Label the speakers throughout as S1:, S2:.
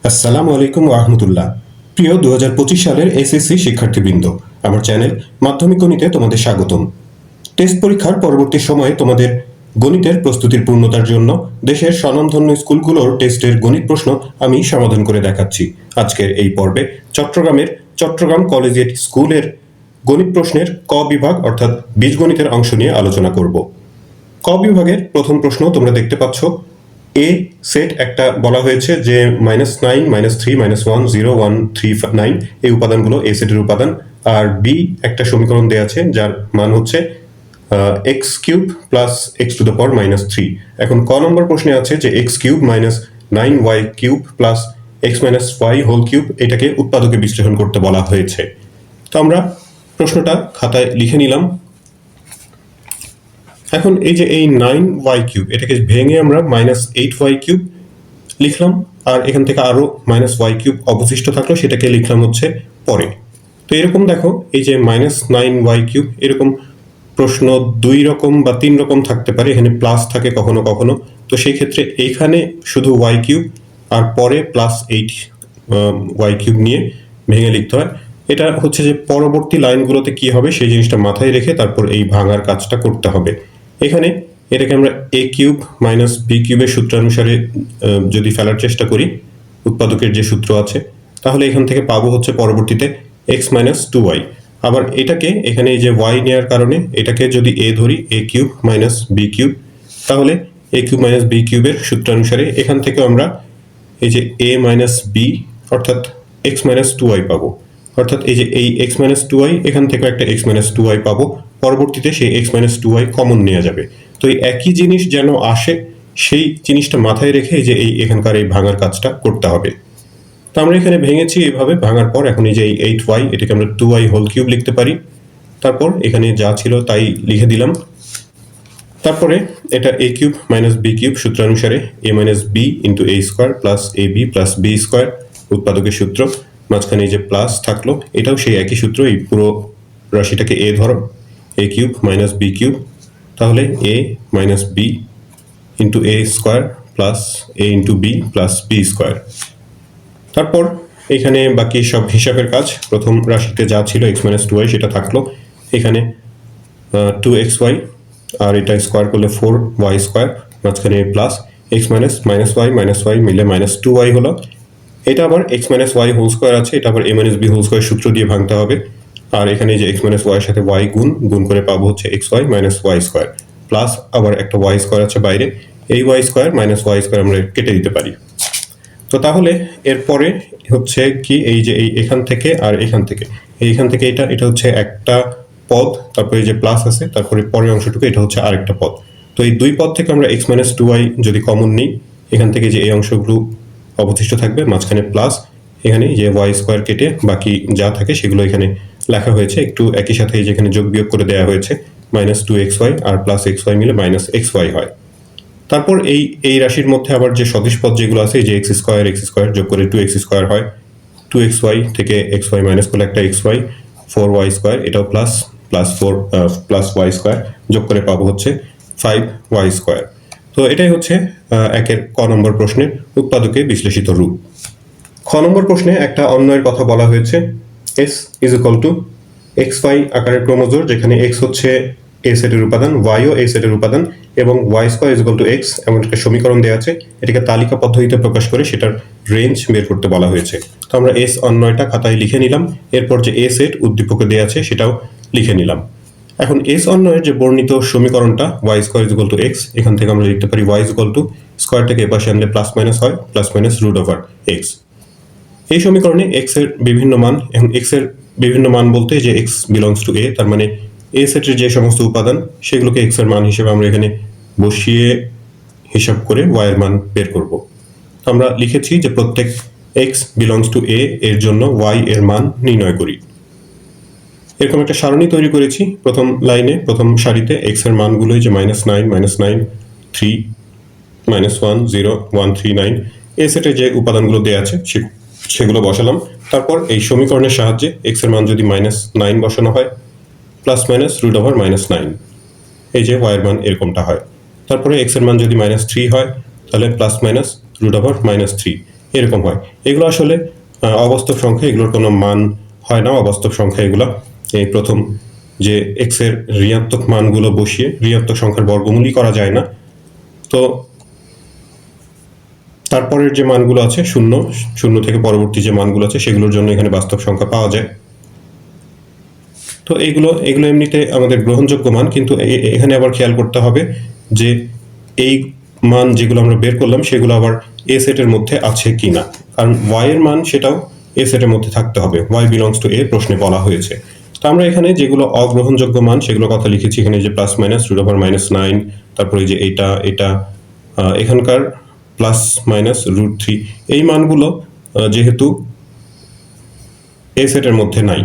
S1: আসসালামু আলাইকুম রাহমাতুল্লাহ। প্রিয় 2025 সালের এসএসসি শিক্ষার্থীবৃন্দ, আমার চ্যানেল মাধ্যমিক গণিতে তোমাদের স্বাগতম। টেস্ট পরীক্ষার পরবর্তী সময়ে তোমাদের গণিতের প্রস্তুতির পূর্ণতার জন্য দেশের স্বনামধন্য স্কুলগুলোর টেস্টের গণিত প্রশ্ন আমি সমাধান করে দেখাচ্ছি। আজকের এই পর্বে চট্টগ্রামের চট্টগ্রাম কলেজিয়েট স্কুলের গণিত প্রশ্নের ক বিভাগ অর্থাৎ বীজগণিতের অংশ নিয়ে আলোচনা করব। ক বিভাগের প্রথম প্রশ্ন তোমরা দেখতে পাচ্ছ। এ সেট একটা বলা হয়েছে যে -9, -3, -1, 0, 1, 3, 9 এই উপাদানগুলো এ সেটের উপাদান। আর বি একটা সমীকরণ দেওয়া আছে যার মান হচ্ছে x cube plus x to the power -3। এখন ক নম্বর প্রশ্নে আছে যে x cube minus 9y cube plus x minus y whole cube এটাকে উৎপাদকে বিশ্লেষণ করতে বলা হয়েছে। তো আমরা প্রশ্নটা খাতায় লিখে নিলাম। এখন এই যে এই 9y কিউব এটাকে ভেঙে আমরা -8y কিউব লিখলাম, আর এখান থেকে আরো -y কিউব অবশিষ্ট থাকলো, সেটাকে লিখলাম হচ্ছে পরে। তো এরকম দেখো, এই যে -9y কিউব এরকম প্রশ্ন দুই রকম বা তিন রকম থাকতে পারে, এখানে প্লাস থাকে কখনো কখনো। তো সেই ক্ষেত্রে এইখানে শুধু y কিউব আর পরে +8y কিউব নিয়ে ভেঙে লিখতে হয়। এটা হচ্ছে যে পরবর্তী লাইনগুলোতে কি হবে সেই জিনিসটা মাথায় রেখে তারপর এই ভাঙার কাজটা করতে হবে। এখানে এটাকে আমরা এ কিউব মাইনাস বি কিউবের সূত্রানুসারে যদি ফেলার চেষ্টা করি, উৎপাদকের যে সূত্র আছে, তাহলে এখান থেকে পাবো হচ্ছে পরবর্তীতে এক্স মাইনাস 2y। আবার এটাকে এখানে এই যে ওয়াই নেওয়ার কারণে এটাকে যদি এ ধরি, এ কিউব মাইনাস বি কিউব, তাহলে এ কিউব মাইনাস বি কিউবের সূত্রানুসারে এখান থেকে আমরা এই যে এ মাইনাস বি অর্থাৎ এক্স মাইনাস 2y পাবো। অর্থাৎ এই যে এই এক্স মাইনাস 2y এখান থেকে একটা এক্স মাইনাস 2y পাবো, পরবর্তীতে সেই এক্স মাইনাস 2y কমন নেওয়া যাবে। তো এই একই জিনিস যেন আসে সেই জিনিসটা মাথায় রেখে এই যে এই এখানকার এই ভাঙার কাজটা করতে হবে। তো আমরা এখানে ভেঙেছি এইভাবে, ভাঙার পর এখন এই যে এই 8y এটাকে আমরা 2y হোল কিউব লিখতে পারি। তারপর এখানে যা ছিল তাই লিখে দিলাম। তারপরে এটা এ cube minus B cube সূত্রানুসারে A minus B into A square plus A B plus B square, উৎপাদকের সূত্র। মাঝখানে এই যে প্লাস থাকলো, এটাও সেই একই সূত্র। এই পুরো রাশিটাকে এ ধরো, A cube minus B cube, তাহলে A minus B into A square plus A into B plus B square. তারপর এখানে বাকি সব হিসাবের কাজ, প্রথম রাশিতে যা ছিল এক্স মাইনাস 2y সেটা থাকলো। এখানে 2xy আর এটা স্কোয়ার করলে 4y স্কোয়ার, মাঝখানে প্লাস এক্স মাইনাস ওয়াই মিলে -2y হলো। এটা আবার x minus y whole square আছে, এটা আবার a minus b whole square সূত্র দিয়ে ভাঙতে হবে। আর এখানে যে এক্স মাইনাস ওয়াই এর সাথে ওয়াই গুণ করে পাবো হচ্ছে x y minus y square, plus আবার একটা ওয়াই স্কোয়ার আছে বাইরে, এই y square minus y square আমরা কেটে দিতে পারি। তো তাহলে এরপরে হচ্ছে কি, এই যে এই এখান থেকে আর এখান থেকে এটা হচ্ছে একটা পদ, তারপরে যে প্লাস আছে, তারপরে পরের অংশটুকু এটা হচ্ছে আরেকটা পদ। তো এই দুই পদ থেকে আমরা এক্স মাইনাস 2y যদি কমন নিই, এখান থেকে যে এই অংশগুলো অবশিষ্ট থাকবে, মাঝখানে প্লাস, এখানে যে ওয়াই স্কোয়ার কেটে বাকি যা থাকে সেগুলো এখানে লেখা হয়েছে, একটু একই সাথে যেখানে যোগ বিয়োগ করে দেওয়া হয়েছে, -2xy আর +xy মিলে -xy হয়। তারপর এই রাশির মধ্যে আবার যে সদিশ পদ যেগুলো আছে, যে এক্স স্কোয়ার যোগ করে 2x স্কোয়ার হয়, 2xy থেকে xy মাইনাস করলে একটা xy, 4y স্কোয়ার, এটাও প্লাস y স্কোয়ার যোগ করে পাবো হচ্ছে 5y স্কোয়ার। তো এটাই হচ্ছে একের ক নম্বর প্রশ্নের উৎপাদকে বিশ্লেষিত রূপ। খ নম্বর প্রশ্নে একটা অন্যয়ের কথা বলা হয়েছে। s is equal two xy আকারের ক্রোমোজোর, যেখানে x হচ্ছে এ সেটের উপাদান, y ও এ সেটের উপাদান, এবং y square is equal two x এমন একটা সমীকরণ দেওয়া আছে। এটাকে তালিকা পদ্ধতিতে প্রকাশ করে সেটার রেঞ্জ বের করতে বলা হয়েছে। তো আমরা s অন্যয়টা খাতায় লিখে নিলাম, এরপর যে এ সেট উদ্দীপকে দেওয়া আছে সেটাও লিখে নিলাম। এখন s অন্যয়ের যে বর্ণিত সমীকরণটা y square is equal two x, এখান থেকে আমরা লিখতে পারি y ইজ ইকুয়াল টু স্কোয়ারটাকে এপাশে আনলে প্লাস মাইনাস হয়, প্লাস মাইনাস √x। এই সমীকরণে x এর বিভিন্ন মান, এখন x এর বিভিন্ন মান বলতে যে x বিলংস টু a, তার মানে এ সেটের যে সমস্ত উপাদান সেগুলোকে x এর মান হিসেবে আমরা এখানে বসিয়ে হিসাব করে y এর মান বের করব। আমরা লিখেছি যে প্রত্যেক x বিলংস টু a এর জন্য y এর মান নির্ণয় করি। এরকম একটা সারণী তৈরি করেছি। প্রথম লাইনে প্রথম সারিতে x এর মানগুলোই যে -9, -9, 3, -1, 0, 1, 3, 9 এ সেটে যে উপাদানগুলো দেওয়া আছে সেগুলো বসালাম। তারপর এই সমীকরণের সাহায্যে x এর মান যদি -9 বসানো হয়, প্লাস মাইনাস √9, এই যে y এর মান এরকমটা হয়। তারপরে x এর মান যদি -3 হয়, তাহলে প্লাস মাইনাস √3, এরকম হয়। এগুলো আসলে অবাস্তব সংখ্যা, এগুলোর কোনো মান হয় না, অবাস্তব সংখ্যা এগুলো। এই প্রথম যে এক্স এর ঋণাত্মক মানগুলো বসিয়ে ঋণাত্মক সংখ্যার বর্গমূলই করা যায় না। তো তারপরের যে মানগুলো আছে শূন্য, শূন্য থেকে পরবর্তী যে মানগুলো আছে সেগুলোর জন্য এখানে বাস্তব সংখ্যা পাওয়া যায়। তো এগুলো এমনিতে আমাদের গ্রহণযোগ্য মান, কিন্তু এখানে আবার খেয়াল করতে হবে যে এই মান যেগুলো আমরা বের করলাম সেগুলো আবার এ সেটের মধ্যে আছে কিনা, কারণ ওয়াই এর মান সেটাও এ সেটের মধ্যে থাকতে হবে। ওয়াই বিলংস টু এ প্রশ্নে বলা হয়েছে। তো আমরা এখানে যেগুলো অগ্রহণযোগ্য মান সেগুলো কথা লিখেছি এখানে, যে প্লাস মাইনাস √(-9), তারপরে যে এটা এখানকার প্লাস মাইনাস √3, এই মানগুলো যেহেতু এ সেটের মধ্যে নাই,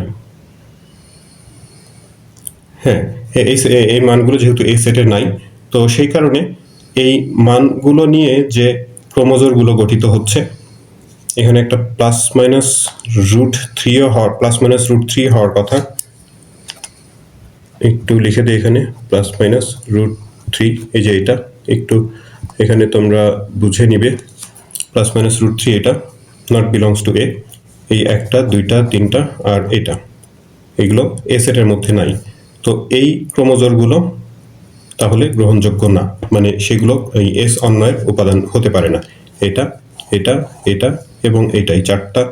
S1: হ্যাঁ, এই মানগুলো যেহেতু এই সেটের নাই, তো সেই কারণে এই মানগুলো নিয়ে যে ক্রোমোজোরগুলো গঠিত হচ্ছে, এখানে একটা প্লাস মাইনাস √3 হওয়ার কথা। একটু লিখে দিই এখানে প্লাস মাইনাস √3, এই যে এটা একটু এখানে তোমরা বুঝে নিবে। প্লাস মাইনাস √3 এটা নট বিলংস টু এ, এই একটা, দুইটা, তিনটা আর এটা, এগুলো এ সেটের মধ্যে নাই। তো এই ক্রোমোজোরগুলো তাহলে গ্রহণযোগ্য না, মানে সেগুলো এই এস অন্বয়ের উপাদান হতে পারে না। এটা এটা এটা এবং এইটাই চারটা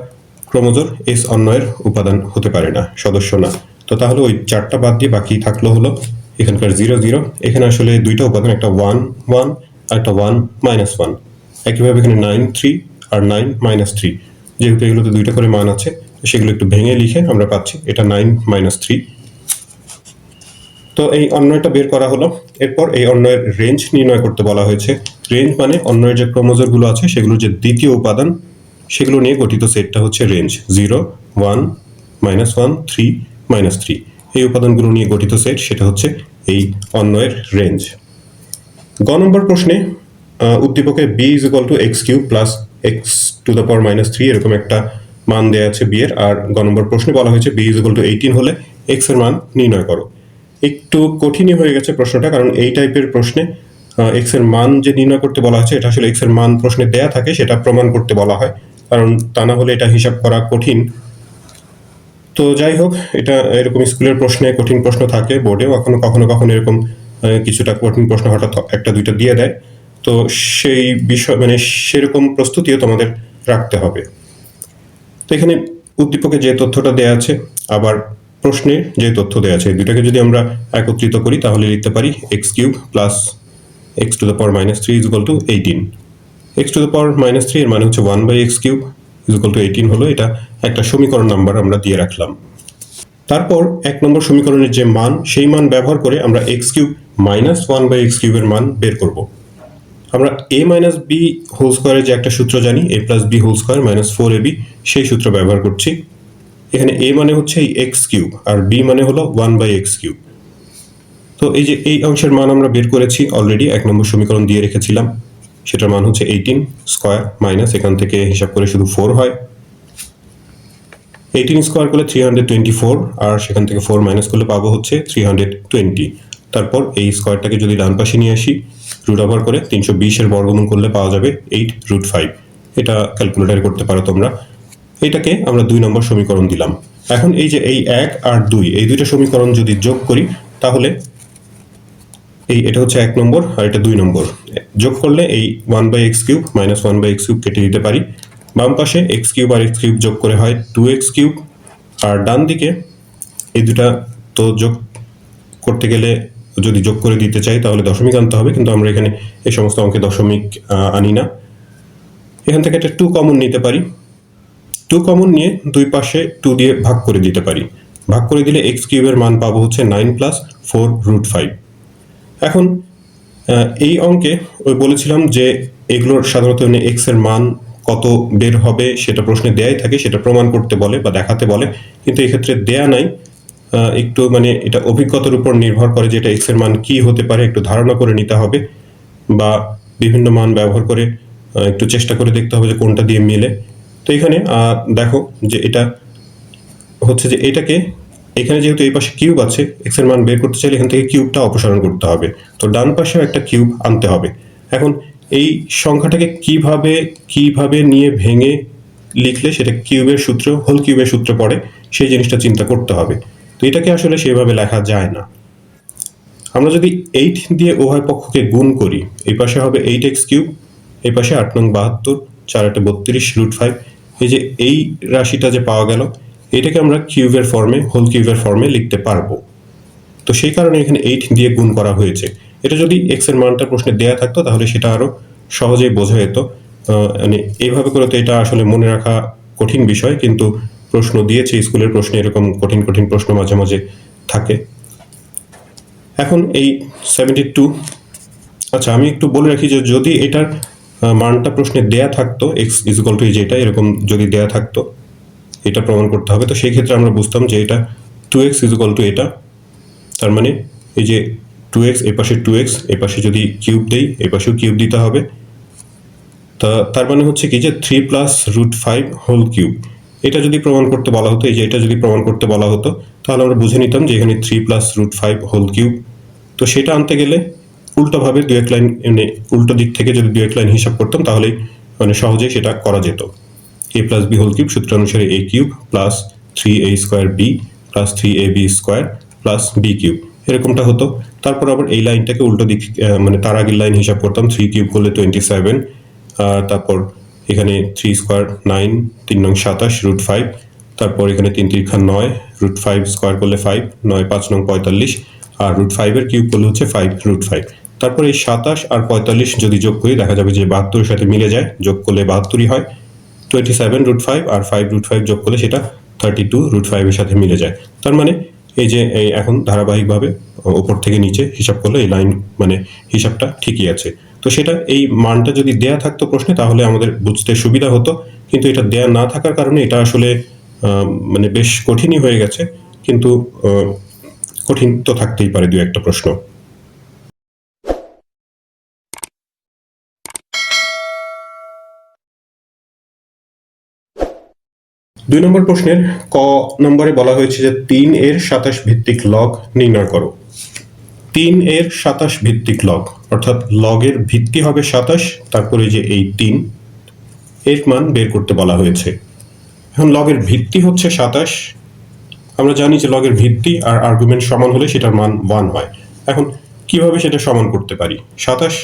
S1: ক্রোমোজোর এস অন্বয়ের উপাদান হতে পারে না, সদস্য না। তো তাহলে ওই চারটা বাদ দিয়ে বাকি থাকলো হলো এখানকার 0 0। এখানে আসলে দুইটা উপাদান, একটা 1 1 আর একটা 1 -1। একইভাবে এখানে 9 3 আর 9 -3, যেহেতু এগুলোতে দুইটা করে মান আছে সেগুলো একটু ভেঙে লিখে আমরা পাচ্ছি এটা 9 -3। তো এই অন্বয়টা বের করা হলো। এরপর এই অন্বয়ের রেঞ্জ নির্ণয় করতে বলা হয়েছে। রেঞ্জ মানে অন্বয়ের যে ক্রোমোজোরগুলো আছে সেগুলোর যে দ্বিতীয় উপাদান সেগুলো নিয়ে গঠিত সেটটা হচ্ছে রেঞ্জ। 0 1 -1 3 -3, এই উপাদানগুলো নিয়ে গঠিত সেট, সেটা হচ্ছে এই অন্বয়ের রেঞ্জ। গ নম্বর প্রশ্নে উদ্দীপকে b = x³ + x⁻³ এরকম একটা মান দেয়া আছে b এর। আর গ নম্বর প্রশ্নে বলা হয়েছে b = 18 হলে x এর মান নির্ণয় করো। একটু কঠিনই হয়ে গেছে প্রশ্নটা, কারণ এই টাইপের প্রশ্নে এক্স এর মান যে নির্ণয় করতে বলা হয়েছে এটা আসলে এক্স এর মান প্রশ্নে দেয়া থাকে, সেটা প্রমাণ করতে বলা হয়, কারণ তা না হলে এটা হিসাব করা কঠিন। তো যাই হোক, এটা এরকম স্কুলের প্রশ্নে কঠিন প্রশ্ন থাকে, বোর্ডেও কখনো কখনো এরকম কিছুটা কঠিন প্রশ্ন হঠাৎ একটা দুইটা দিয়ে দেয়। তো সেই বিষয় মানে সেরকম প্রস্তুতিও তোমাদের রাখতে হবে। তো এখানে উদ্দীপকে যে তথ্যটা দেয়া আছে আবার প্রশ্নে যে তথ্য দেয়া আছে, দুটাকে যদি আমরা একত্রিত করি তাহলে লিখতে পারি x³ + x⁻³ = 18। x⁻³ এর মানে হচ্ছে 1/x³ = 18 হলো, এটা একটা সমীকরণ নাম্বার আমরা দিয়ে রাখলাম। তারপর 1 নম্বর সমীকরণের যে মান, সেই মান ব্যবহার করে আমরা x³ - 1/x³ এর মান বের করব। আমরা a - b² এর যে একটা সূত্র জানি, a + b² - 4ab, সেই সূত্র ব্যবহার করছি। এখানে a মানে হচ্ছে এই x³ আর b মানে হলো 1/x³। তো এই যে এই অংশের মান আমরা বের করেছি অলরেডি, 1 নম্বর সমীকরণ দিয়ে রেখেছিলাম, সেটার মান হচ্ছে 18 স্কয়ার মাইনাস এখান থেকে হিসাব করে শুধু 4 হয়। 18 স্কয়ার করলে 324, আর সেখান থেকে 4 মাইনাস করলে পাবো হচ্ছে 320। তারপর এই স্কয়ারটাকে যদি ডান পাশে নিয়ে আসি, রুট ওভার করে 320 এর বর্গমূল করলে পাওয়া যাবে 8√5। এটা ক্যালকুলেটরে করতে পারো তোমরা। এটাকে আমরা 2 নম্বর সমীকরণ দিলাম। এখন এই যে এই 1 আর 2, এই দুইটা সমীকরণ যদি যোগ করি তাহলে এটা হচ্ছে 1 নম্বর আর এটা 2 নম্বর। যোগ করলে এই 1/x³ - 1/x³ কেটে দিতে পারি। বাম পাশে x³ আর x³ যোগ করে হয় 2x³, আর ডান দিকে এই দুটা তো যোগ করতে গেলে যদি যোগ করে দিতে চাই তাহলে দশমিক আনতে হবে, কিন্তু আমরা এখানে এই সমস্ত অঙ্কে দশমিক আনি না। এখান থেকে একটা 2 কমন নিতে পারি। 2 কমন নিয়ে দুই পাশে 2 দিয়ে ভাগ করে দিতে পারি। ভাগ করে দিলে x³ এর মান পাবো হচ্ছে 9 + 4√5। এখন এই অঙ্কে বলেছিলাম যে এগুলোর সাধারণত x এর মান কত বের হবে সেটা প্রশ্নে দেয়াই থাকে, সেটা প্রমাণ করতে বলে বা দেখাতে বলে, কিন্তু এক্ষেত্রে দেয়া নাই। একটু মানে এটা অভিজ্ঞতার উপর নির্ভর করে যে এটা x এর মান কি হতে পারে, একটু ধারণা করে নিতে হবে বা বিভিন্ন মান ব্যবহার করে একটু চেষ্টা করে দেখতে হবে যে কোনটা দিয়ে মিলে। তো এখানে দেখো যে এটা হচ্ছে যে এটাকে এখানে যেহেতু এই পাশে কিউব আছে, x এর মান বের করতে চাইলে এখান থেকে কিউবটা অপসারণ করতে হবে, তো ডান পাশেও একটা কিউব আনতে হবে। এখন এই সংখ্যাটাকে কিভাবে নিয়ে ভেঙে লিখলে সেটা কিউবের সূত্র, হোল কিউবের সূত্রে পড়ে, সেই জিনিসটা চিন্তা করতে হবে। তো এটাকে আসলে সেভাবে লেখা যায় না। আমরা যদি 8 দিয়ে উভয় পক্ষকে গুণ করি, এই পাশে হবে 8x কিউব, এই পাশে 8 নং 72, 4 8 32 √5। এই যে এই রাশিটা যে পাওয়া গেল, এটাকে আমরা কিউবের ফর্মে, হোল কিউবের ফর্মে লিখতে পারবো। তো সেই কারণে এখানে 8 দিয়ে গুণ করা হয়েছে। এটা যদি x এর মানটা প্রশ্নে দেয়া থাকতো তাহলে সেটা আরো সহজেই বোঝা যেত। মানে এইভাবে করে তো এটা আসলে মনে রাখা কঠিন বিষয়, কিন্তু প্রশ্ন দিয়েছে, স্কুলের প্রশ্নে এরকম কঠিন কঠিন প্রশ্ন মাঝে মাঝে থাকে। এখন এই 72, আচ্ছা আমি একটু বলে রাখি যে যদি এটার মানটা প্রশ্নে দেয়া থাকতো x = যেটা এরকম যদি দেয়া থাকতো, এটা প্রমাণ করতে হবে, তো সেই ক্ষেত্রে আমরা বুঝতাম যে এটা 2x = এটা, তার মানে এই যে 2x, এই পাশে 2x, এই পাশে যদি কিউব দেই, এই পাশেও কিউব দিতে হবে। তার মানে হচ্ছে কি যে 3 + √5 হোল কিউব। এটা যদি প্রমাণ করতে বলা হতো, এই যে এটা যদি প্রমাণ করতে বলা হতো, তাহলে আমরা বুঝে নিতাম যে এখানে 3 + √5 হোল কিউব। তো সেটা আনতে গেলে উল্টোভাবে দু এক লাইন, মানে উল্টো দিক থেকে যদি দু এক লাইন হিসাব করতাম তাহলেই মানে সহজেই সেটা করা যেত। a + b হোল কিউব সূত্র অনুসারে a cube plus 3a² b plus 3ab² plus b cube, এরকমটা হতো। তারপর আবার এই লাইনটাকে উল্টো দিক, মানে তার আগের লাইন হিসাব করতাম, 3 কিউব করলে 27, তারপর এখানে 3 স্কোয়ার 9, 3 নং 27 √5, তারপর এখানে 3 3 9, √5 স্কোয়ার করলে 5, 9 5 নং 45, আর √5 এর কিউব করলে হচ্ছে 5 √5। তারপর এই 27 আর 45 যদি যোগ করি দেখা যাবে যে 72 এর সাথে মিলে যায়, যোগ করলে 72ই হয়। 27 √5 আর 5 √5 যোগ করলে সেটা 32 √5 এর সাথে মিলে যায়। তার মানে এই যে এই এখন ধারাবাহিকভাবে উপর থেকে নিচে হিসাব করলে এই লাইন মানে হিসাবটা ঠিকই আছে। তো সেটা এই মানটা যদি দেয়া থাকতো প্রশ্নে তাহলে আমাদের বুঝতে সুবিধা হতো, কিন্তু এটা দেয়া না থাকার কারণে এটা আসলে মানে বেশ কঠিনই হয়ে গেছে। কিন্তু কঠিন তো থাকতেই পারে দু একটা প্রশ্ন। দুই নম্বর প্রশ্নের ক নম্বরে বলা হয়েছে যে 3 এর 27 ভিত্তিক লগ নির্ণয় করো। 3 এর 27 ভিত্তিক লগ, অর্থাৎ লগের ভিত্তি হবে 27, তারপরে যে এই 3 এর মান বের করতে বলা হয়েছে। এখন লগের ভিত্তি হচ্ছে 27, আমরা জানি যে লগের ভিত্তি আর আর্গুমেন্ট সমান হলে সেটার মান 1 হয়। এখন কিভাবে সেটা সমান করতে পারি? 27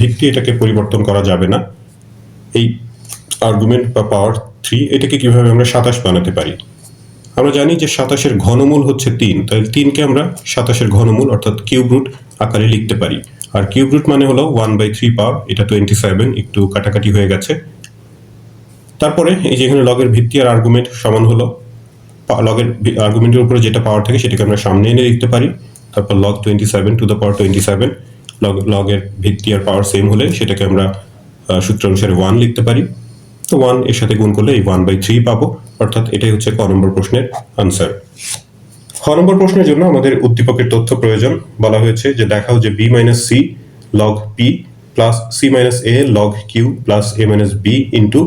S1: ভিত্তি, এটাকে পরিবর্তন করা যাবে না। এই আর্গুমেন্ট বা পাওয়ার 3, এটাকে কিভাবে আমরা 27 বানাতে পারি? আমরা জানি যে 27 এর ঘনমূল হচ্ছে 3, তাহলে 3 কে আমরা 27 এর ঘনমূল অর্থাৎ কিউব রুট আকারে লিখতে পারি। আর কিউব রুট মানে হলো 1/3 পাওয়ার, এটা 27, একটু কাটাকাটি হয়ে গেছে। তারপরে এই যে এখানে লগের ভিত্তি আর আর্গুমেন্ট সমান হলো, লগের আর্গুমেন্টের উপরে যেটা পাওয়ার থাকে সেটাকে আমরা সামনে এনে লিখতে পারি। তারপর log 27 টু দ্য পাওয়ার 27, লগের ভিত্তি আর পাওয়ার সেম হলে সেটাকে আমরা সূত্র অনুসারে 1 লিখতে পারি। তো 1 এর সাথে গুণ করলে এই 1/3 পাবো, অর্থাৎ এটাই হচ্ছে ক নম্বর প্রশ্নের আনসার। খ নম্বর প্রশ্নের জন্য আমাদের উদ্দীপকের তথ্য প্রয়োজন। বলা হয়েছে যে দেখাও যে b - c log p plus c - a log q plus a - b into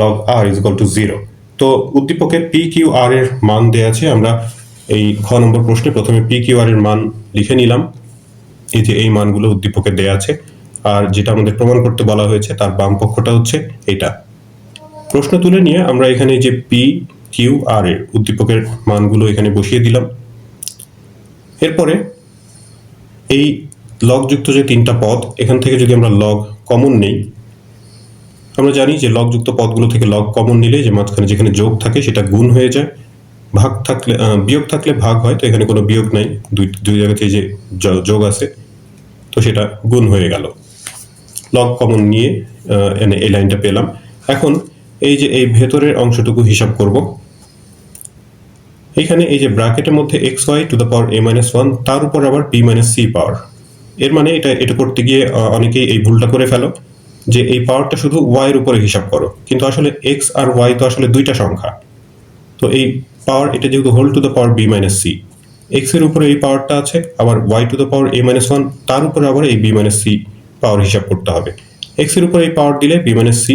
S1: log r = 0। তো উদ্দীপকের p q r এর মান দেয়া আছে। আমরা এই খ নম্বর প্রশ্নে প্রথমে p q r এর মান লিখে নিলাম। এই যে এই মানগুলো উদ্দীপকে দেয়া আছে, আর যেটা আমাদের প্রমাণ করতে বলা হয়েছে তার বাম পক্ষটা হচ্ছে এটা। প্রশ্ন তুলে নিয়ে আমরা এখানে যে p q r এর উদ্দীপকের মানগুলো এখানে বসিয়ে দিলাম। এরপরে এই লগযুক্ত যে তিনটা পদ, এখান থেকে যদি আমরা লগ কমন নেই, আমরা জানি যে লগযুক্ত পদগুলো থেকে লগ কমন নিলে যে মাঝখানে যেখানে যোগ থাকে সেটা গুণ হয়ে যায়, ভাগ থাকলে বিয়োগ থাকলে ভাগ হয়, তো এখানে কোনো বিয়োগ নাই, দুই জায়গাতে যে যোগ আছে তো সেটা গুণ হয়ে গেল। লগ কমন নিয়ে এই লাইনটা পেলাম। এখন এই যে এই ভেতরের অংশটুকু হিসাব করব। এখানে এই যে ব্র্যাকেটের মধ্যে xy two the power a - 1, তার উপর আবার b - c পাওয়ার। এর মানে এটা করতে গিয়ে অনেকেই এই ভুলটা করে ফেলো যে এই পাওয়ারটা শুধু y এর উপরে হিসাব করো, কিন্তু আসলে x আর y তো আসলে দুইটা সংখ্যা। তো এই পাওয়ার, এটা যেহেতু whole to the power b - c, x এর উপরে এই পাওয়ারটা আছে, আবার y two the power a - 1, তার উপরে আবার এই b - c পাওয়ার হিসাব করতে হবে। x এর উপরে এই পাওয়ার দিলে b - c,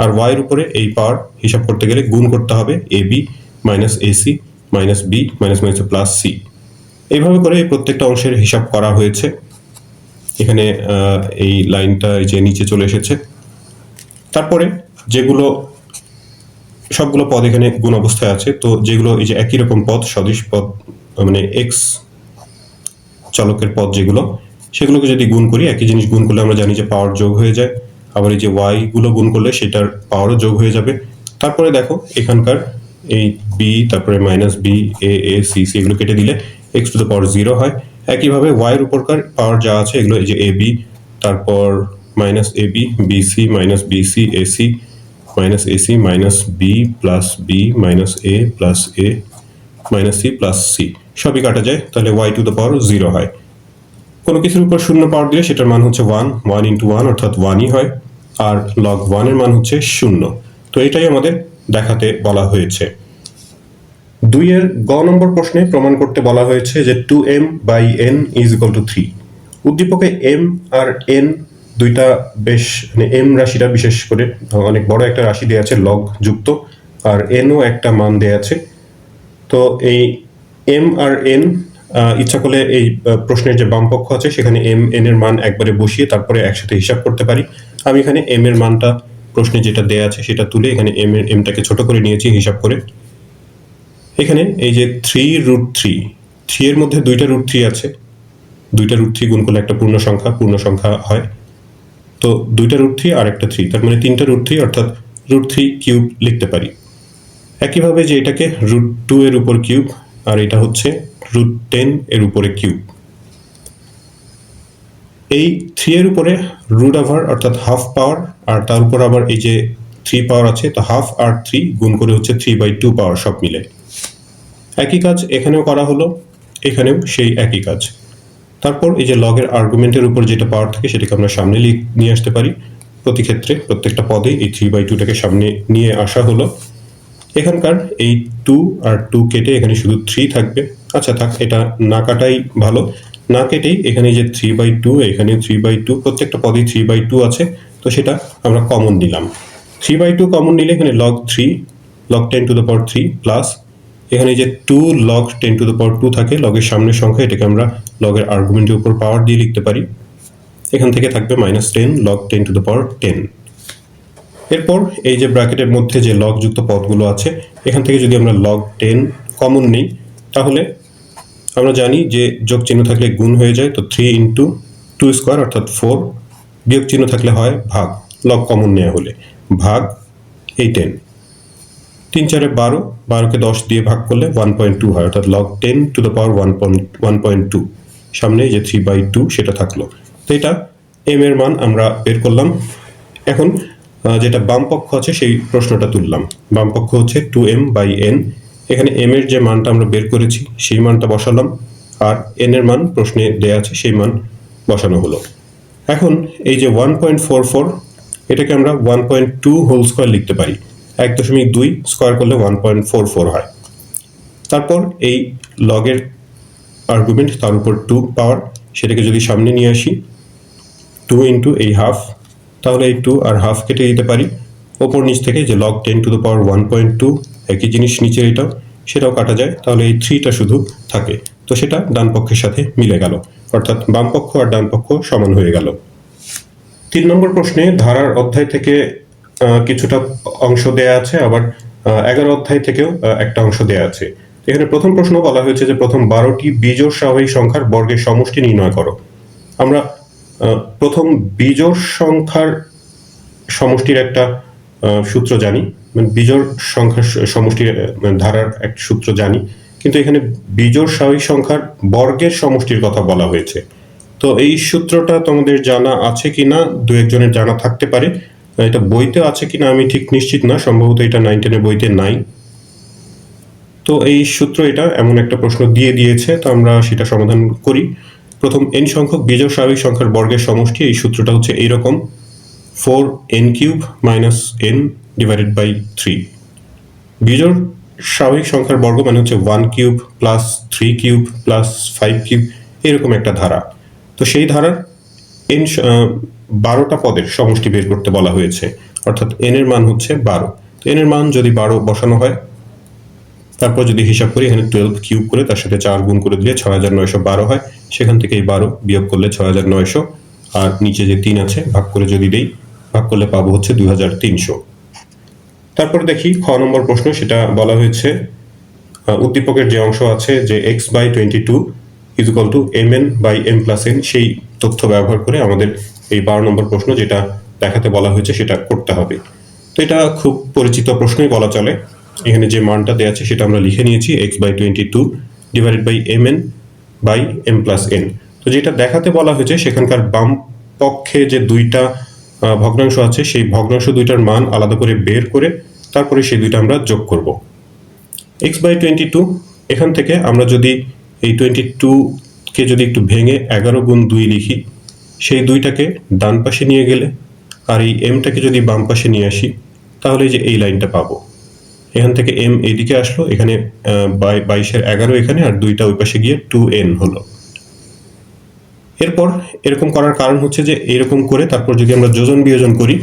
S1: আর y এর উপরে এই পাওয়ার হিসাব করতে গেলে গুণ করতে হবে ab - ac minus b minus plus c। এইভাবে করে এই প্রত্যেকটা অংশের হিসাব করা হয়েছে। এখানে এই লাইনটা এই যে নিচে চলে এসেছে। তারপরে যেগুলো সবগুলো পদ এখানে গুণ অবস্থায় আছে, তো যেগুলো এই যে একই রকম পদ, সদিশ পদ, মানে এক্স চলকের পদ যেগুলো, সেগুলোকে যদি গুণ করি, একই জিনিস গুণ করলে আমরা জানি যে পাওয়ার যোগ হয়ে যায়। আবার এই যে ওয়াই গুলো গুণ করলে সেটার পাওয়ারও যোগ হয়ে যাবে। তারপরে দেখো এখানকার এই বি, তারপরে minus b, a c c এগুলো কেটে দিলে এক্স টু দ্য পাওয়ার 0 হয়। একইভাবে ওয়াইয়ের উপরকার পাওয়ার যা আছে এগুলো এই যে এ বি, তারপর minus A B, BC minus BC, AC minus AC minus B plus B minus A plus A minus C plus C, সবই কাটা যায়, তাহলে ওয়াই টু দ্য পাওয়ার 0 হয়। কোনো কিছুর উপর শূন্য পাওয়ার দিলে সেটার মান হচ্ছে 1, 1 ইন্টু 1 অর্থাৎ 1ই হয়, আর লগ 1 এর মান হচ্ছে 0। তো এটাই আমাদের দেখাতে বলা হয়েছে। 2 এর গ নম্বর প্রশ্নে প্রমাণ করতে বলা হয়েছে যে 2m by n is equal to 3। উদ্দীপকে m আর n দুইটা বেশ, মানে m রাশিটা বিশেষ করে অনেক বড় একটা রাশি দেওয়া আছে লগ যুক্ত, আর n ও একটা মান দেওয়া আছে। তো এই m আর n ইচ্ছা করলে এই প্রশ্নের যে বাম পক্ষ আছে সেখানে m n এর মান একবারে বসিয়ে তারপরে একসাথে হিসাব করতে পারি। আমি এখানে m এর মানটা প্রশ্নে যেটা দেয়া আছে সেটা তুলে এখানে mটাকে ছোট করে নিয়েছি হিসাব করে। এখানে এই যে 3√3 এর মধ্যে দুইটা √3 আছে, দুইটা √3 গুণ করলে একটা পূর্ণ সংখ্যা হয়। তো দুইটা √3 আর একটা 3, তার মানে তিনটা √3 অর্থাৎ √3 কিউব লিখতে পারি। একইভাবে যে এটাকে √2 এর উপর কিউব, আর এটা হচ্ছে √10 এর উপরে কিউব। এই 3 এর উপরে রুট ওভার অর্থাৎ হাফ পাওয়ার, আর তার উপর আবার এই যে 3 পাওয়ার আছে, তো হাফ আর 3 গুণ করে হচ্ছে 3/2 পাওয়ার, সব মিলে একই কাজ এখানেও করা হলো, এখানেও সেই একই কাজ। তারপর এই যে লগের আর্গুমেন্টের উপর যেটা পাওয়ার থাকে সেটাকে আমরা সামনে নিয়ে আসতে পারি। প্রতি ক্ষেত্রে প্রত্যেকটা পদে এই 3/2টাকে সামনে নিয়ে আসা হলো। এখানকার এই 2 আর 2 কেটে এখানে শুধু 3 থাকবে। আচ্ছা থাক, এটা না কাটাই ভালো। না কেটেই এখানে যে 3/2, এখানে 3/2, প্রত্যেকটা পদে 3/2 আছে, তো সেটা আমরা কমন নিলাম। 3/2 কমন নিলে এখানে log 3, log 10 two the power 3 plus এখানে যে 2 log 10 টু দ্য পাওয়ার 2 থাকে, লগের সামনের সংখ্যা, এটাকে আমরা লগের আর্গুমেন্টের উপর পাওয়ার দিয়ে লিখতে পারি। এখান থেকে থাকবে -10 log 10 টু দ্য পাওয়ার 10। এরপর এই যে ব্র্যাকেটের মধ্যে যে লগ যুক্ত পদগুলো আছে, এখান থেকে যদি আমরা log 10 কমন নিই তাহলে আমরা জানি যে যোগ চিহ্ন থাকলে গুণ হয়ে যায়, তো 3 ইন্টু 2 স্কোয়ার অর্থাৎ 4, বিয়োগ চিহ্ন থাকলে হয় ভাগ, লগ কমন নেওয়া হলে ভাগ এই 10। 3 4 12, 12কে 10 দিয়ে ভাগ করলে 1.2 হয়, অর্থাৎ log 10 টু দ্য পাওয়ার 1.2। সামনে যে 3/2 সেটা থাকলো। তো এটা m এর মান আমরা বের করলাম। এখন যেটা বাম পক্ষ আছে সেই প্রশ্নটা তুললাম। বাম পক্ষ হচ্ছে 2m বাই n, এখানে m এর যে মানটা আমরা বের করেছি সেই মানটা বসালাম, আর n এর মান প্রশ্নে দেয়া আছে সেই মান বসানো হলো। এখন এই যে 1.44, এটাকে আমরা 1.2 হোল স্কোয়ার লিখতে পারি। 1.2 স্কোয়ার করলে 1.44 হয়। তারপর এই লগের আর্গুমেন্ট, তার উপর 2 পাওয়ার, সেটাকে যদি সামনে নিয়ে আসি 2 ইন্টু এই হাফ, তাহলে এই 2 আর হাফ কেটে দিতে পারি। ওপর নিচ থেকে যে log 10 টু দ্য পাওয়ার 1.2, একই জিনিস নিচে এটাও, সেটাও কাটা যায়, তাহলে এই 3টা শুধু থাকে। তো সেটা ডান পক্ষের সাথে মিলে গেল, অর্থাৎ বাম পক্ষ আর ডান পক্ষ সমান হয়ে গেল। 3 নম্বর প্রশ্নে ধারার অধ্যায় থেকে কিছুটা অংশ দেয়া আছে, আবার 11 অধ্যায় থেকেও একটা অংশ দেয়া আছে। এখানে প্রথম প্রশ্ন বলা হয়েছে যে প্রথম 12টি বিজোড় স্বাভাবিক সংখ্যার বর্গের সমষ্টি নির্ণয় করো। আমরা প্রথম বিজোড় সংখ্যার সমষ্টির একটা সূত্র জানি, মানে বিজোড় সংখ্যার সমষ্টির ধারার একটা সূত্র জানি, কিন্তু এখানে বিজোড় স্বাভাবিক সংখ্যার বর্গের সমষ্টির কথা বলা হয়েছে। তো এই সূত্রটা তোমাদের জানা আছে কিনা, দু একজনের জানা থাকতে পারে। এটা বইতে আছে কিনা আমি ঠিক নিশ্চিত না, সম্ভবত এটা 9 10 এর বইতে নাই। তো এই সূত্র, এটা এমন একটা প্রশ্ন দিয়ে দিয়েছে, তো আমরা সেটা সমাধান করি। প্রথম n সংখ্যক বিজোড় স্বাভাবিক সংখ্যার বর্গের সমষ্টি, এই সূত্রটা হচ্ছে এইরকম: 4n³ - n ডিভাইডেড বাই 3। বিজোড় স্বাভাবিক সংখ্যার বর্গ মানে হচ্ছে 1³ প্লাস 3³ প্লাস 5³ এরকম একটা ধারা। তো সেই ধারার n 12টা পদের সমষ্টি বের করতে বলা হয়েছে, অর্থাৎ n এর মান হচ্ছে 12। তো n এর মান যদি 12 বসানো হয়, তারপর যদি হিসাব করি এখানে 12 কিউব করে তার সাথে 4 গুণ করে দিলে 6912 হয়। সেখান থেকে এই 12 বিয়োগ করলে 6900, আর নিচে যে 3 আছে ভাগ করে যদি দেই, ভাগ করলে পাবো হচ্ছে 2300। তারপর দেখি খ নম্বর প্রশ্ন, সেটা বলা হয়েছে উদ্দীপকের যে অংশ আছে যে x/22 = mn/m+n, সেই তথ্য ব্যবহার করে আমাদের এই 12 নম্বর প্রশ্ন যেটা দেখাতে বলা হয়েছে সেটা করতে হবে। তো এটা খুব পরিচিত প্রশ্নই বলা চলে। এখানে যে মানটা দেওয়া আছে সেটা আমরা লিখে নিয়েছি, x/22 / mn/m+n। তো যেটা দেখাতে বলা হয়েছে সেখানকার বাম পক্ষে যে দুইটা ভগ্নাংশ আছে সেই ভগ্নাংশ দুইটার মান আলাদা করে বের করে তারপরে সেই দুইটা আমরা যোগ করব। x/22 এখান থেকে আমরা যদি এই 22কে যদি একটু ভেঙে 11 গুণ 2 লিখি, সেই দুইটাকে ডান পাশে নিয়ে গেলে আর এই এমটাকে যদি বাম পাশে নিয়ে আসি তাহলে যে এই লাইনটা পাবো। এখান থেকে এম এইদিকে আসলো, এখানে 22-এর 11 এখানে, আর দুইটা ওই পাশে গিয়ে 2n হলো। এরপর এরকম করার কারণ হচ্ছে যে এরকম করে তারপর যদি আমরা যোজন বিয়োজন করি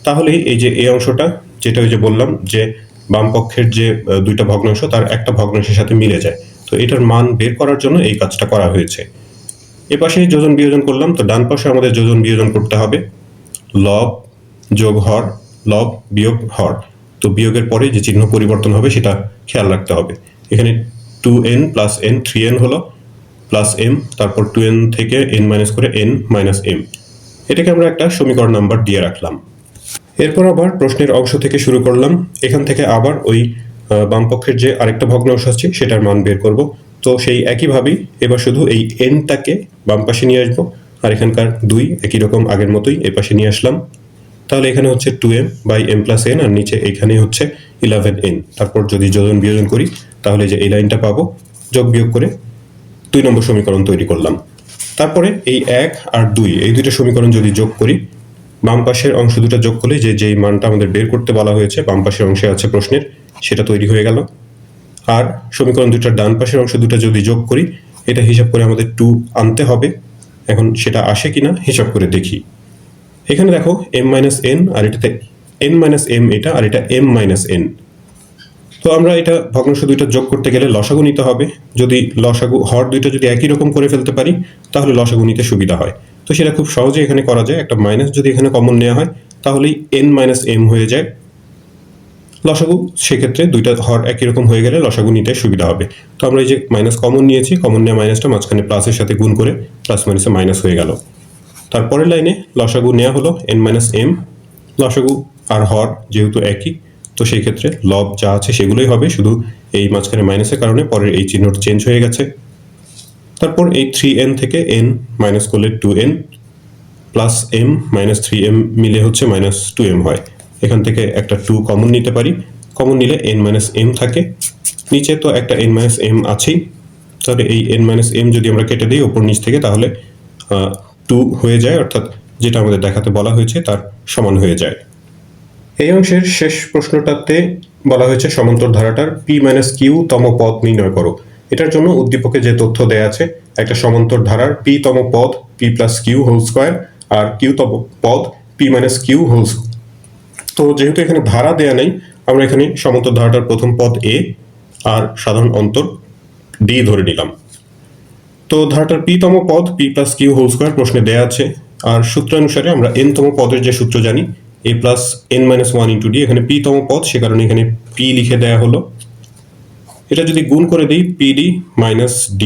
S1: তাহলে এই যে এই অংশটা, যেটা ওই যে বললাম যে বাম পক্ষের যে দুইটা ভগ্নাংশ তার একটা ভগ্নাংশের সাথে মিলে যায়। তো এটার মান বের করার জন্য এই কাজটা করা হয়েছে। এ পাশে যোজন বিয়োজন করলাম, তো ডান পাশে আমাদের যোজন বিয়োজন করতে হবে লব যোগ হর, লব বিয়োগ হর। তো বিয়োগের পরে যে চিহ্ন পরিবর্তন হবে সেটা খেয়াল রাখতে হবে। এখানে 2n + n 3n হলো, প্লাস m, তারপর 2n থেকে n মাইনাস করে n মাইনাস m। এটাকে আমরা একটা সমীকরণ নাম্বার দিয়ে রাখলাম। এরপর আবার প্রশ্নের অংশ থেকে শুরু করলাম। এখান থেকে আবার ওই বামপক্ষের যে আরেকটা ভগ্নাংশ আছে সেটার মান বের করব। তো সেই একইভাবেই এবার শুধু এই nটাকে বাম পাশে নিয়ে আসবো, আর এখানকার 2 একই রকম আগের মতোই এ পাশে নিয়ে আসলাম। তাহলে এখানে হচ্ছে 2m/m+n, আর নিচে এখানে হচ্ছে 11n। তারপর যদি যোজন বিয়োজন করি তাহলে যে এই লাইনটা পাবো, যোগ বিয়োগ করে 2 নম্বর সমীকরণ তৈরি করলাম। তারপরে এই 1 আর 2 এই দুইটা সমীকরণ যদি যোগ করি, বাম পাশের অংশ দুটো যোগ করলে যেই মানটা আমাদের বের করতে বলা হয়েছে বাম পাশের অংশে আছে প্রশ্নের, সেটা তৈরি হয়ে গেল। আর সমীকরণ দুটার ডান পাশের অংশ দুটো যদি যোগ করি, এটা হিসাব করে আমাদের 2 আনতে হবে। এখন সেটা আসে কিনা হিসাব করে দেখি। এখানে দেখো m-n, আর এটাতে n-m এটা, আর এটা m-n। তো আমরা এটা ভগ্নাংশ দুইটা যোগ করতে গেলে লসাগু নিতে হবে। যদি লসাগু হর দুইটা যদি একই রকম করে ফেলতে পারি তাহলে লসাগু নিতে সুবিধা হয়। তো সেটা খুব সহজে এখানে করা যায়। একটা মাইনাস যদি এখানে কমন নেওয়া হয় তাহলেই n-m হয়ে যায় লসাগু। সেক্ষেত্রে দুইটা হর একই রকম হয়ে গেলে লসাগু নিতে সুবিধা হবে। তো আমরা এই যে মাইনাস কমন নিয়েছি, কমন নেওয়া মাইনাসটা মাঝখানে প্লাসের সাথে গুণ করে প্লাস মাইনাসে মাইনাস হয়ে গেল। তারপরের লাইনে লসাগু নেওয়া হলো n-m, লসাগু আর হর যেহেতু একই, তো সেই ক্ষেত্রে লব যা আছে সেগুলোই হবে, শুধু এই মাঝখানে মাইনাসের কারণে পরের এই চিহ্নটা চেঞ্জ হয়ে গেছে। তারপর এই 3n থেকে n মাইনাস করলে 2n plus m minus 3m মিলে হচ্ছে মাইনাস 2m হয়। এখান থেকে একটা 2 কমন নিতে পারি, কমন নিলে n মাইনাস m থাকে। নিচে তো একটা n মাইনাস m আছেই, তাহলে এই n মাইনাস m যদি আমরা কেটে দিই ওপর নিচ থেকে তাহলে 2 হয়ে যায়, অর্থাৎ যেটা আমাদের দেখাতে বলা হয়েছে তার সমান হয়ে যায়। এই অংশের শেষ প্রশ্নটাতে বলা হয়েছে সমান্তর ধারাটার p-q তম পদ নির্ণয় করো। এটার জন্য উদ্দীপকে যে তথ্য দেয়া আছে, একটা সমান্তর ধারার p তম পদ p+q হোল স্কয়ার আর q তম পদ p-q হোল স্কয়ার। তো যেহেতু এখানে ধারা দেয়া নেই, আমরা এখানে সমান্তর ধারাটার প্রথম পদ a আর সাধারণ অন্তর d ধরে নিলাম। তো ধারাটার p তম পদ p+q হোল স্কয়ার প্রশ্নে দেয়া আছে, আর সূত্রানুসারে আমরা n তম পদের যে সূত্র জানি a plus n-1 into d। এখানে p তম পদ, সে কারণে এখানে p লিখে দেয়া হলো। এটা যদি গুণ করে দিই pd মাইনাস d,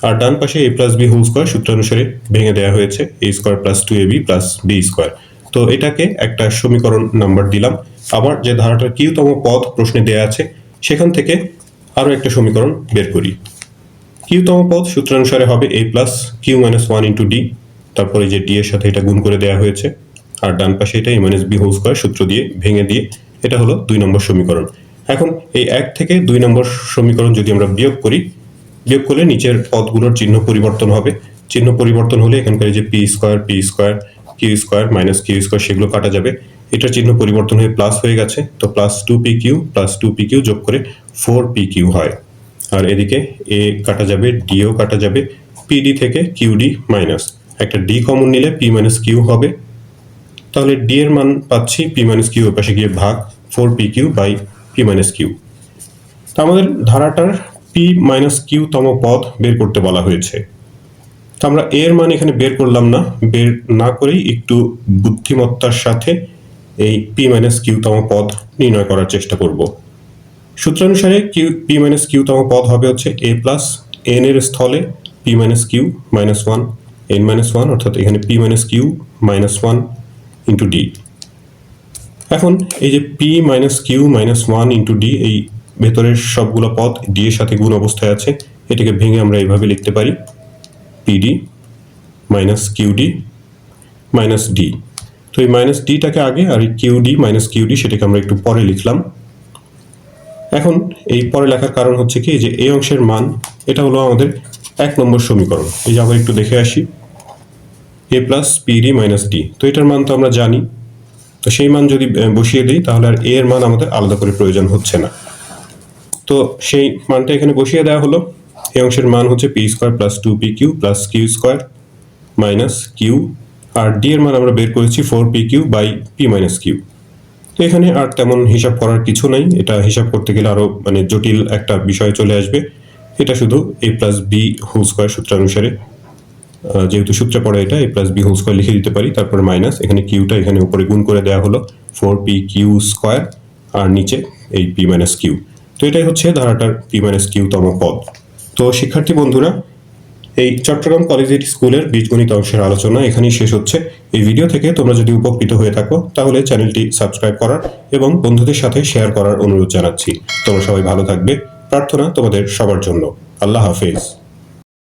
S1: আর ডান পাশে a plus b whole square সূত্রানুসারে ভেঙে দেওয়া হয়েছে a square plus 2ab plus b square. তো এটাকে একটা সমীকরণ নাম্বার দিলাম। আবার যে ধারাটার q তম পদ প্রশ্নে দেয়া আছে সেখান থেকে আরো একটা সমীকরণ বের করি। q তম পদ সূত্রানুসারে হবে a plus q-1 into d, তারপরে যে d এর সাথে এটা গুণ করে দেওয়া হয়েছে, আর ডান পাশে এটা a minus b whole square সূত্র দিয়ে ভেঙে দিয়ে এটা হলো 2 নম্বর সমীকরণ। এখন এই 1 থেকে 2 নম্বর সমীকরণ যদি আমরা বিয়োগ করি, বিয়োগ করলে নিচের পদগুলোর চিহ্ন পরিবর্তন হবে। চিহ্ন পরিবর্তন হলে এখানকার যে p square q square minus q square সেগুলো কাটা যাবে। এটার চিহ্ন পরিবর্তন হয়ে প্লাস হয়ে গেছে, তো প্লাস 2pq প্লাস 2pq যোগ করে 4pq হয়। আর এদিকে a কাটা যাবে, d ও কাটা যাবে, pd থেকে qd মাইনাস একটা d কমন নিলে p-q হবে। তাহলে d এর মান পাচ্ছি p-q এর পাশে গিয়ে ভাগ 4pq বাই p-q। তো আমাদের ধারাটার p-q তম পদ বের করতে বলা হয়েছে। তো আমরা a এর মান এখানে বের করলাম না, বের না করেই একটু বুদ্ধিমত্তার সাথে এই p মাইনাস কিউ তম পদ নির্ণয় করার চেষ্টা করব। সূত্রানুসারে p মাইনাস কিউ তম পদ হবে হচ্ছে a প্লাস n এর স্থলে p minus q minus one n minus one, অর্থাৎ এখানে p minus q minus one into d. এখন এই যে p minus q minus one into d, এই ভেতরের সবগুলো পদ ডি এর সাথে গুণ অবস্থায় আছে, এটাকে ভেঙে আমরা এইভাবে লিখতে পারি PD minus QD minus D. তো এই মাইনাস ডিটাকে আগে আর এই কিউডি মাইনাস কিউডি সেটাকে আমরা একটু পরে লিখলাম। এখন এই পরে লেখার কারণ হচ্ছে কি, যে এই অংশের মান এটা হলো আমাদের 1 নম্বর সমীকরণ। এই যে আবার একটু দেখে আসি, এ প্লাস পিডি মাইনাস ডি, তো এটার মান তো আমরা জানি। তো সেই মান যদি বসিয়ে দিই তাহলে আর এ এর মান আমাদের আলাদা করে প্রয়োজন হচ্ছে না। তো সেই মানটা এখানে বসিয়ে দেওয়া হলো। এই অংশের মান হচ্ছে P square plus 2pq plus Q square minus Q, আর ডি এর মান আমরা বের করেছি 4pq by P minus Q. তো এখানে আর তেমন হিসাব করার কিছু নাই, এটা হিসাব করতে গেলে আরো জটিল একটা বিষয় চলে আসবে। এটা শুধু a plus B whole square সূত্রানুসারে, যেহেতু সূত্রে পড়ে এটা a plus B whole square লিখে দিতে পারি, তারপরে মাইনাস এখানে কিউটা এখানে উপরে গুণ করে দেওয়া হলো 4pq স্কোয়ার আর নিচে এই p মাইনাস কিউ। তো এটাই হচ্ছে ধারাটার p মাইনাস কিউ তম পদ। তো শিক্ষার্থী বন্ধুরা, এই চট্টগ্রাম কলেজিয়েট স্কুলের বীজগণিত অংশের আলোচনা এখানেই শেষ হচ্ছে। এই ভিডিও থেকে তোমরা যদি উপকৃত হয়ে থাকো তাহলে চ্যানেলটি সাবস্ক্রাইব করার এবং বন্ধুদের সাথে শেয়ার করার অনুরোধ জানাচ্ছি। তোমরা সবাই ভালো থাকবে, প্রার্থনা তোমাদের সবার জন্য। আল্লাহ হাফেজ।